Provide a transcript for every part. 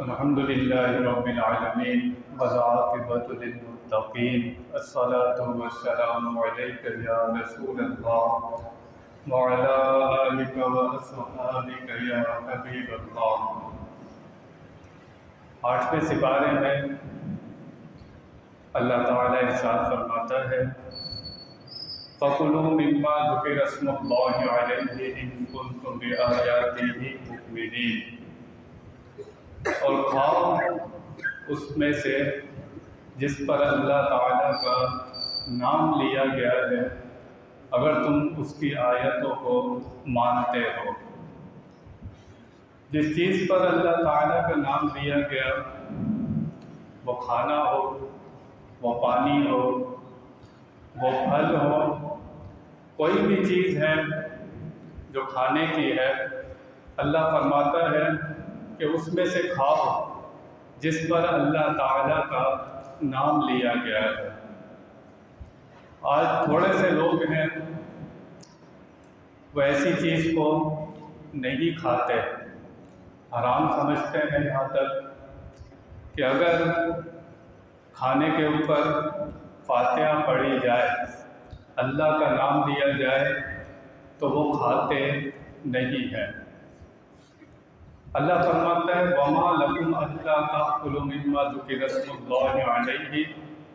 الحمد لله رب العالمين والعاقبة للمتقين الصلاة والسلام عليك يا رسول الله وعلى آلك وأصحابك يا حبيب الله۔ 8ویں سپارے میں اللہ تعالیٰ ارشاد فرماتا ہے فَكُلُوا مِمَّا ذُكِرَ اسْمُ اللَّهِ عَلَيْهِ إِن كُنتُم بِآيَاتِهِ مُؤْمِنِينَ، اور کھاؤ اس میں سے جس پر اللہ تعالیٰ کا نام لیا گیا ہے اگر تم اس کی آیتوں کو مانتے ہو۔ جس چیز پر اللہ تعالیٰ کا نام لیا گیا، وہ کھانا ہو، وہ پانی ہو، وہ پھل ہو، کوئی بھی چیز ہے جو کھانے کی ہے، اللہ فرماتا ہے کہ اس میں سے کھاؤ جس پر اللہ تعالیٰ کا نام لیا گیا ہے۔ آج تھوڑے سے لوگ ہیں وہ ایسی چیز کو نہیں کھاتے، حرام سمجھتے ہیں، یہاں تک کہ اگر کھانے کے اوپر فاتحہ پڑھی جائے، اللہ کا نام لیا جائے تو وہ کھاتے نہیں ہیں۔ اللہ فرماتا ہے وَمَا لَكُمْ أَلَّا تَأْكُلُوا مِمَّا ذُكِرَ اسْمُ اللَّهِ عَلَيْهِ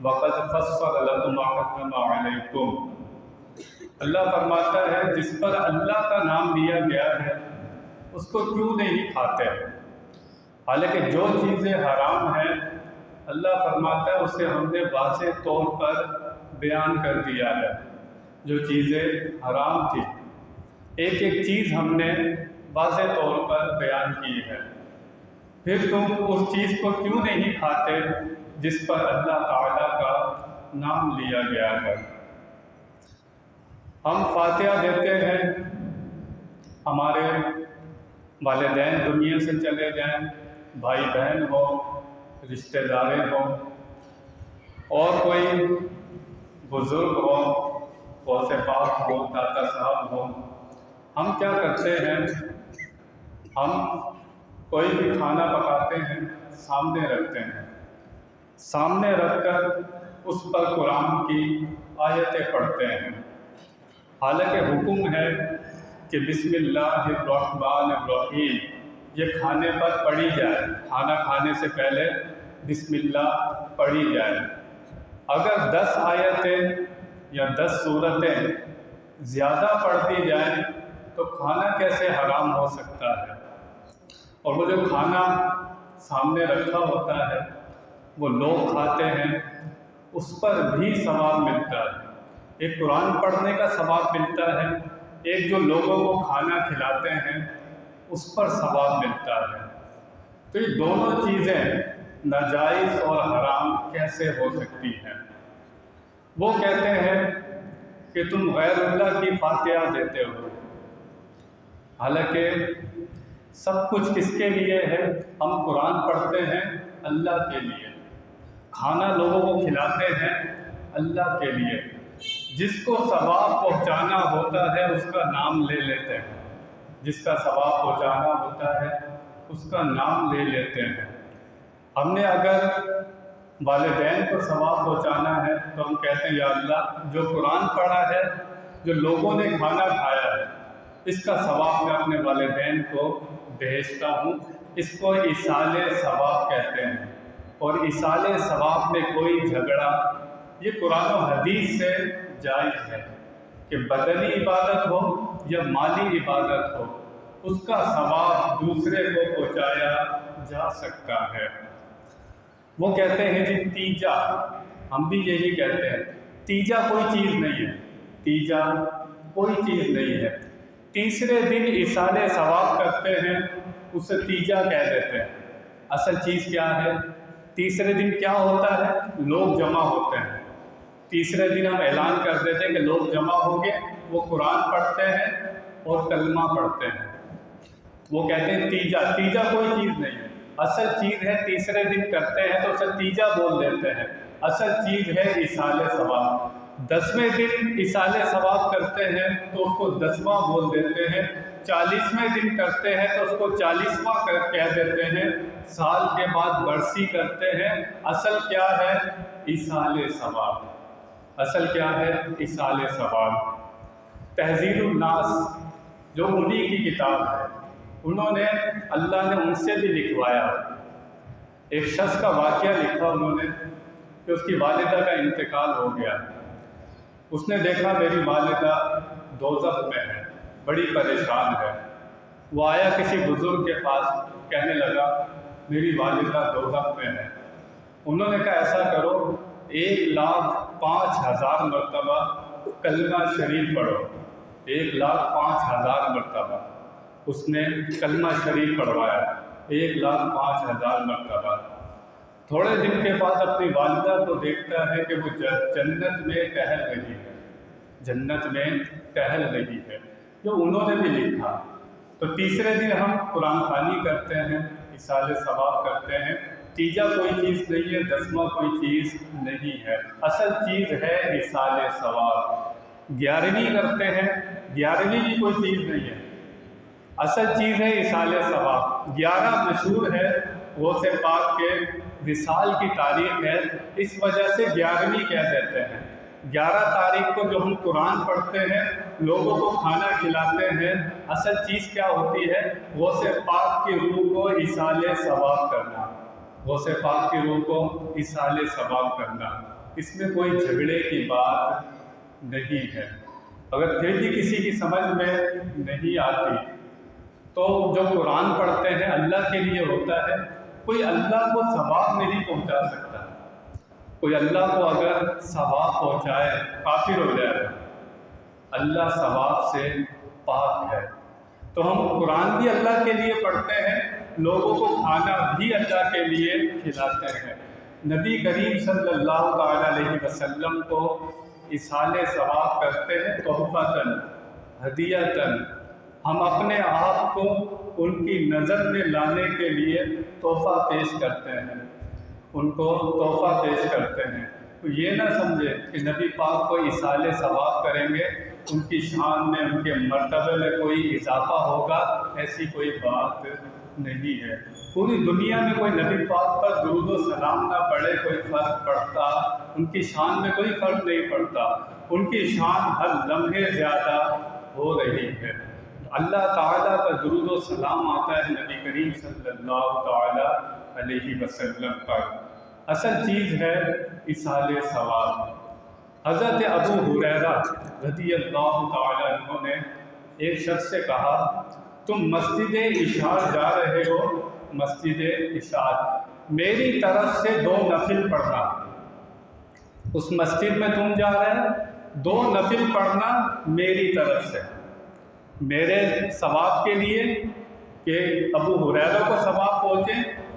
وَقَدْ فَصَّلَ لَكُمْ مَا حَرَّمَ عَلَيْكُمْ۔ اللہ فرماتا ہے جس پر اللہ کا نام لیا گیا ہے اس کو کیوں نہیں کھاتے؟ حالانکہ جو چیزیں حرام ہیں اللہ فرماتا ہے اسے ہم نے واضح طور پر بیان کر دیا ہے۔ جو چیزیں حرام تھی ایک ایک چیز ہم نے واضح طور پر بیان کی ہے، پھر تم اس چیز کو کیوں نہیں کھاتے جس پر اللہ تعالیٰ کا نام لیا گیا ہے؟ ہم فاتحہ دیتے ہیں، ہمارے والدین دنیا سے چلے جائیں، بھائی بہن ہوں، رشتہ داریں ہوں، اور کوئی بزرگ ہوں، غوث پاک ہوں، داتا صاحب ہوں، ہم کیا کرتے ہیں؟ ہم کوئی بھی کھانا پکاتے ہیں، سامنے رکھتے ہیں، سامنے رکھ کر اس پر قرآن کی آیتیں پڑھتے ہیں۔ حالانکہ حکم ہے کہ بسم اللہ الرحمن الرحیم یہ کھانے پر پڑھی جائے، کھانا کھانے سے پہلے بسم اللہ پڑھی جائے۔ اگر 10 آیتیں یا 10 سورتیں زیادہ پڑھ دی جائیں تو کھانا کیسے حرام ہو سکتا ہے؟ اور وہ جو کھانا سامنے رکھا ہوتا ہے وہ لوگ کھاتے ہیں، اس پر بھی ثواب ملتا ہے۔ ایک قرآن پڑھنے کا ثواب ملتا ہے، ایک جو لوگوں کو کھانا کھلاتے ہیں اس پر ثواب ملتا ہے۔ تو یہ دونوں چیزیں ناجائز اور حرام کیسے ہو سکتی ہیں؟ وہ کہتے ہیں کہ تم غیر اللہ کی فاتحہ دیتے ہو، حالانکہ سب کچھ کس کے لیے ہے؟ ہم قرآن پڑھتے ہیں اللہ کے لیے، کھانا لوگوں کو کھلاتے ہیں اللہ کے لیے، جس کو ثواب پہنچانا ہوتا ہے اس کا نام لے لیتے ہیں، جس کا ثواب پہنچانا ہوتا ہے اس کا نام لے لیتے ہیں۔ ہم نے اگر والدین کو ثواب پہنچانا ہے تو ہم کہتے ہیں یا اللہ جو قرآن پڑھا ہے، جو لوگوں نے کھانا کھایا ہے، اس کا ثواب میں اپنے والدین کو بھیجتا ہوں۔ اس کو ایصال ثواب کہتے ہیں، اور ایصال ثواب میں کوئی جھگڑا یہ قرآن و حدیث سے جائز ہے کہ بدنی عبادت ہو یا مالی عبادت ہو، اس کا ثواب دوسرے کو پہنچایا جا سکتا ہے۔ وہ کہتے ہیں جی تیجا، ہم بھی یہی کہتے ہیں، تیجا کوئی چیز نہیں ہے، تیجا کوئی چیز نہیں ہے۔ تیسرے دن ایصال ثواب کرتے ہیں، اسے تیجا کہہ دیتے ہیں۔ اصل چیز کیا ہے؟ تیسرے دن کیا ہوتا ہے؟ لوگ جمع ہوتے ہیں۔ تیسرے دن ہم اعلان کر دیتے ہیں کہ لوگ جمع ہوں گے، وہ قرآن پڑھتے ہیں اور کلمہ پڑھتے ہیں۔ وہ کہتے ہیں تیجا، تیجا کوئی چیز نہیں ہے، اصل چیز ہے تیسرے دن کرتے ہیں تو اسے تیجا بول دیتے ہیں، اصل چیز ہے ایصال ثواب۔ 10ویں دن ایصال ثواب کرتے ہیں تو اس کو 10واں بول دیتے ہیں، 40ویں دن کرتے ہیں تو اس کو 40واں کہہ دیتے ہیں، سال کے بعد برسی کرتے ہیں۔ اصل کیا ہے؟ ایصال ثواب۔ اصل کیا ہے؟ ایصال ثواب۔ تہذیب الناس جو انہی کی کتاب ہے، انہوں نے اللہ نے ان سے بھی لکھوایا۔ ایک شخص کا واقعہ لکھا انہوں نے کہ اس کی والدہ کا انتقال ہو گیا۔ اس نے دیکھا میری والدہ دوزخ میں ہے، بڑی پریشان ہے۔ وہ آیا کسی بزرگ کے پاس، کہنے لگا میری والدہ دوزخ میں ہے۔ انہوں نے کہا ایسا کرو، 1,05,000 مرتبہ کلمہ شریف پڑھو۔ 1,05,000 مرتبہ اس نے کلمہ شریف پڑھوایا، 1,05,000 مرتبہ۔ تھوڑے دن کے بعد اپنی والدہ کو دیکھتا ہے کہ وہ جنت میں ٹہل رہی ہے، جنت میں ٹہل رہی ہے، جو انہوں نے بھی لکھا۔ تو تیسرے دن ہم قرآن خوانی کرتے ہیں، ایصال ثواب کرتے ہیں۔ تیجا کوئی چیز نہیں ہے، 10واں کوئی چیز نہیں ہے، اصل چیز ہے ایصال ثواب۔ 11ویں کرتے ہیں، 11ویں بھی کوئی چیز نہیں ہے، اصل چیز ہے ایصال ثواب۔ 11 مشہور ہے، غوث پاک کے وصال کی تاریخ ہے، اس وجہ سے 11ویں کہہ دیتے ہیں۔ 11 تاریخ کو جو ہم قرآن پڑھتے ہیں، لوگوں کو کھانا کھلاتے ہیں، اصل چیز کیا ہوتی ہے؟ غوث پاک کی روح کو ایصال ثواب کرنا، غوث پاک کی روح کو ایصال ثواب کرنا۔ اس میں کوئی جھگڑے کی بات نہیں ہے۔ اگر پھر بھی کسی کی سمجھ میں نہیں آتی تو جو قرآن پڑھتے ہیں اللہ کے لیے ہوتا ہے، کوئی اللہ کو ثواب نہیں پہنچا سکتا۔ کوئی اللہ کو اگر ثواب پہنچائے کافر ہو جائے، اللہ ثواب سے پاک ہے۔ تو ہم قرآن بھی اللہ کے لیے پڑھتے ہیں، لوگوں کو کھانا بھی اللہ کے لیے کھلاتے ہیں۔ نبی کریم صلی اللہ تعالیٰ علیہ وسلم کو ایصال ثواب کرتے ہیں، تحفۃً، ہدیۃً۔ ہم اپنے آپ کو ان کی نظر میں لانے کے لیے تحفہ پیش کرتے ہیں، ان کو تحفہ پیش کرتے ہیں۔ تو یہ نہ سمجھے کہ نبی پاک کو ایصال ثواب کریں گے ان کی شان میں، ان کے مرتبے میں کوئی اضافہ ہوگا، ایسی کوئی بات نہیں ہے۔ پوری دنیا میں کوئی نبی پاک پر درود و سلام نہ پڑھے کوئی فرق پڑتا، ان کی شان میں کوئی فرق نہیں پڑتا، ان کی شان ہر لمحے زیادہ ہو رہی ہے۔ اللہ تعالیٰ کا درود و سلام آتا ہے نبی کریم صلی اللہ تعالیٰ علیہ وسلم پر۔ اصل چیز ہے ایصال ثواب۔ حضرت ابو ہریرہ رضی اللہ تعالیٰ عنہ نے ایک شخص سے کہا تم مسجد اشعار جا رہے ہو، مسجد اشعار، میری طرف سے 2 نفل پڑھنا۔ اس مسجد میں تم جا رہے ہیں، 2 نفل پڑھنا میری طرف سے، میرے ثواب کے لیے کہ ابو ہریرہ کو ثواب پہنچے،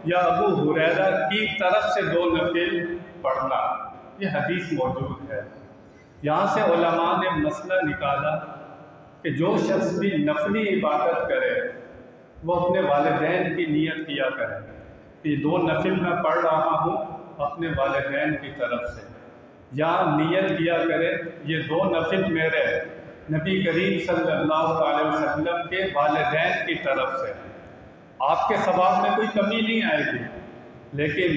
یا ابو ہریرہ کی طرف سے 2 نفل پڑھنا۔ یہ حدیث موجود ہے۔ یہاں سے علماء نے مسئلہ نکالا کہ جو شخص بھی نفلی عبادت کرے وہ اپنے والدین کی نیت کیا کرے کہ 2 نفل میں پڑھ رہا ہوں اپنے والدین کی طرف سے، یا نیت کیا کرے یہ 2 نفل میرے نبی کریم صلی اللہ علیہ وسلم کے والدین کی طرف سے۔ آپ کے ثواب میں کوئی کمی نہیں آئے گی، لیکن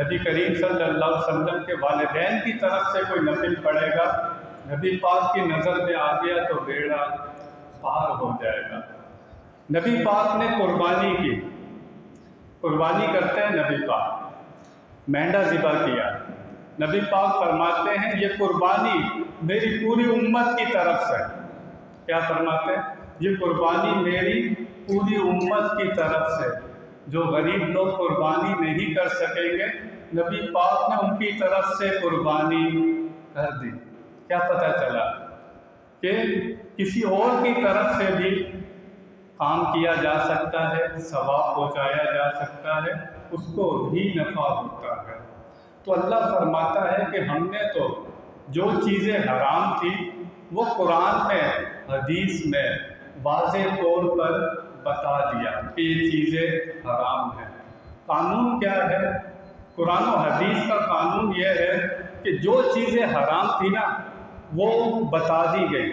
نبی کریم صلی اللہ علیہ وسلم کے والدین کی طرف سے کوئی نفل پڑھے گا، نبی پاک کی نظر میں آ گیا تو بیڑا پار ہو جائے گا۔ نبی پاک نے قربانی کی، قربانی کرتے ہیں نبی پاک، مینڈا ذبح کیا، نبی پاک فرماتے ہیں یہ قربانی میری پوری امت کی طرف سے۔ کیا فرماتے ہیں؟ یہ قربانی میری پوری امت کی طرف سے۔ جو غریب لوگ قربانی نہیں کر سکیں گے، نبی پاک نے ان کی طرف سے قربانی کر دی۔ کیا پتہ چلا کہ کسی اور کی طرف سے بھی کام کیا جا سکتا ہے، ثواب پہنچایا جا سکتا ہے، اس کو بھی نفع ہوتا ہے۔ تو اللہ فرماتا ہے کہ ہم نے تو جو چیزیں حرام تھی وہ قرآن میں، حدیث میں واضح طور پر بتا دیا کہ یہ چیزیں حرام ہیں۔ قانون کیا ہے؟ قرآن و حدیث کا قانون یہ ہے کہ جو چیزیں حرام تھی نا وہ بتا دی گئی،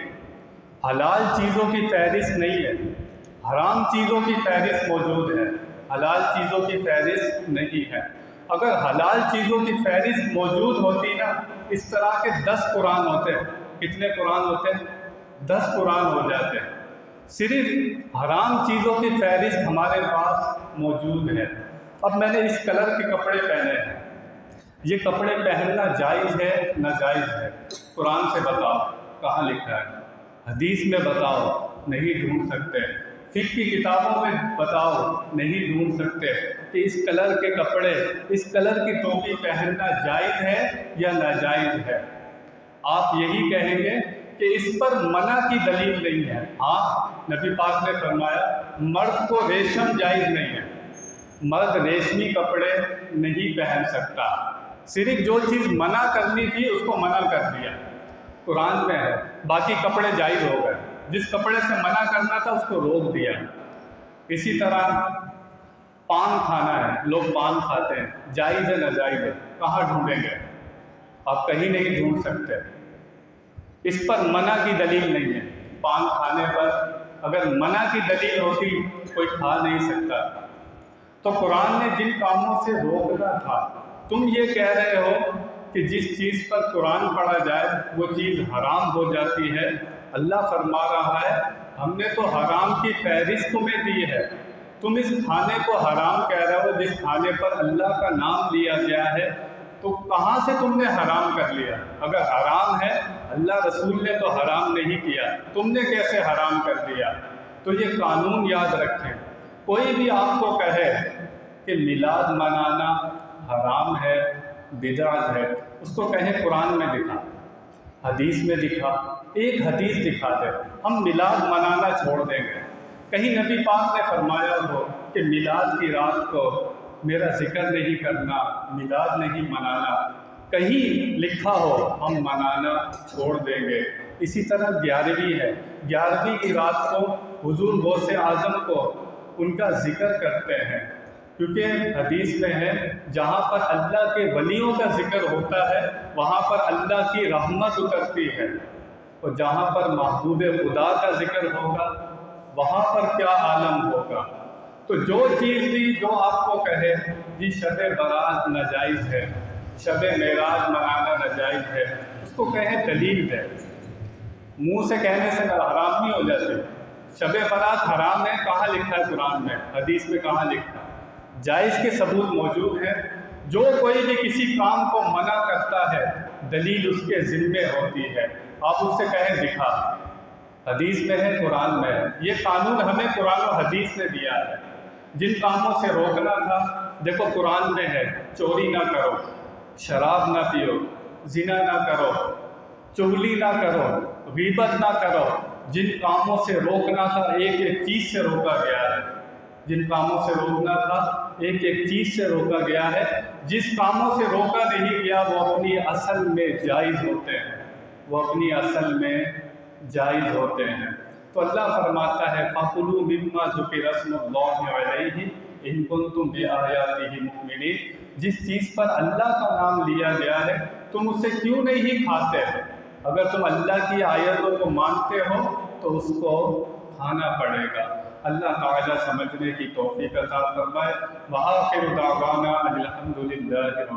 حلال چیزوں کی فہرست نہیں ہے، حرام چیزوں کی فہرست موجود ہے، حلال چیزوں کی فہرست نہیں ہے۔ اگر حلال چیزوں کی فہرست موجود ہوتی نا، اس طرح کے 10 قرآن ہوتے ہیں۔ کتنے قرآن ہوتے ہیں؟ 10 قرآن ہو جاتے ہیں۔ صرف حرام چیزوں کی فہرست ہمارے پاس موجود ہے۔ اب میں نے اس کلر کے کپڑے پہنے ہیں، یہ کپڑے پہننا جائز ہے ناجائز ہے؟ قرآن سے بتاؤ کہاں لکھا ہے؟ حدیث میں بتاؤ، نہیں ڈھونڈ سکتے۔ فقہ کی کتابوں میں بتاؤ، نہیں ڈھونڈ سکتے کہ اس کلر کے کپڑے، اس کلر کی ٹوپی پہننا جائز ہے یا ناجائز ہے۔ آپ یہی کہیں گے کہ اس پر منع کی دلیل نہیں ہے۔ ہاں، نبی پاک نے فرمایا مرد کو ریشم جائز نہیں ہے، مرد ریشمی کپڑے نہیں پہن سکتا۔ صرف جو چیز منع کرنی تھی اس کو منع کر دیا، قرآن میں ہے، باقی کپڑے جائز ہو گئے۔ جس کپڑے سے منع کرنا تھا اس کو روک دیا۔ اسی طرح پان کھانا ہے، لوگ پان کھاتے ہیں، جائز ہے ناجائز ہے؟ کہاں ڈھونڈیں گے؟ آپ کہیں نہیں ڈھونڈ سکتے۔ اس پر منع کی دلیل نہیں ہے۔ پان کھانے پر اگر منع کی دلیل ہوتی کوئی کھا نہیں سکتا۔ تو قرآن نے جن کاموں سے روکنا تھا، تم یہ کہہ رہے ہو کہ جس چیز پر قرآن پڑھا جائے وہ چیز حرام ہو جاتی ہے۔ اللہ فرما رہا ہے ہم نے تو حرام کی فہرست تمہیں دی ہے، تم اس کھانے کو حرام کہہ رہے ہو جس کھانے پر اللہ کا نام لیا گیا ہے، تو کہاں سے تم نے حرام کر لیا؟ اگر حرام ہے اللہ رسول نے تو حرام نہیں کیا، تم نے کیسے حرام کر دیا؟ تو یہ قانون یاد رکھیں۔ کوئی بھی آپ کو کہے کہ میلاد منانا حرام ہے، بدعت ہے، اس کو کہیں قرآن میں دکھا، حدیث میں دکھا، ایک حدیث دکھا دے، ہم میلاد منانا چھوڑ دیں گے۔ کہیں نبی پاک نے فرمایا ہو کہ میلاد کی رات کو میرا ذکر نہیں کرنا، میلاد نہیں منانا، کہیں لکھا ہو ہم منانا چھوڑ دیں گے۔ اسی طرح 11ویں ہے، 11ویں کی رات کو حضور غوث اعظم کو ان کا ذکر کرتے ہیں، کیونکہ حدیث میں ہے جہاں پر اللہ کے ولیوں کا ذکر ہوتا ہے وہاں پر اللہ کی رحمت اترتی ہے، اور جہاں پر محبوب خدا کا ذکر ہوگا وہاں پر کیا عالم ہوگا۔ تو جو چیز بھی جو آپ کو کہے جی شب برات ناجائز ہے، شب معراج منانا ناجائز ہے، اس کو کہیں دلیل ہے۔ منہ سے کہنے سے حرام نہیں ہو جاتے۔ شب برات حرام ہے، کہاں لکھا ہے قرآن میں؟ حدیث میں کہاں لکھا ہے؟ جائز کے ثبوت موجود ہیں۔ جو کوئی بھی کسی کام کو منع کرتا ہے دلیل اس کے ذمے ہوتی ہے، آپ اس سے کہیں دکھا، حدیث میں ہے، قرآن میں ہے۔ یہ قانون ہمیں قرآن و حدیث نے دیا ہے۔ جن کاموں سے روکنا تھا دیکھو قرآن میں ہے، چوری نہ کرو، شراب نہ پیو، زنا نہ کرو، چغلی نہ کرو، غیبت نہ کرو۔ جن کاموں سے روکنا تھا ایک ایک چیز سے روکا گیا ہے، جن کاموں سے روکنا تھا ایک ایک چیز سے روکا گیا ہے۔ جس کاموں سے روکا نہیں گیا وہ اپنی اصل میں جائز ہوتے ہیں، وہ اپنی اصل میں جائز ہوتے ہیں۔ تو اللہ فرماتا ہے فَكُلُوا مِمَّا ذُكِرَ اسْمُ اللَّهِ عَلَيْهِ إِن كُنتُمْ بِآيَاتِهِ مُؤْمِنِينَ۔ جس چیز پر اللہ کا نام لیا گیا ہے تم اسے کیوں نہیں کھاتے؟ اگر تم اللہ کی آیتوں کو مانتے ہو تو اس کو کھانا پڑے گا۔ اللہ تعالیٰ سمجھنے کی توفیق عطا فرمائے۔ وآخر دعوانا الحمد للہ رب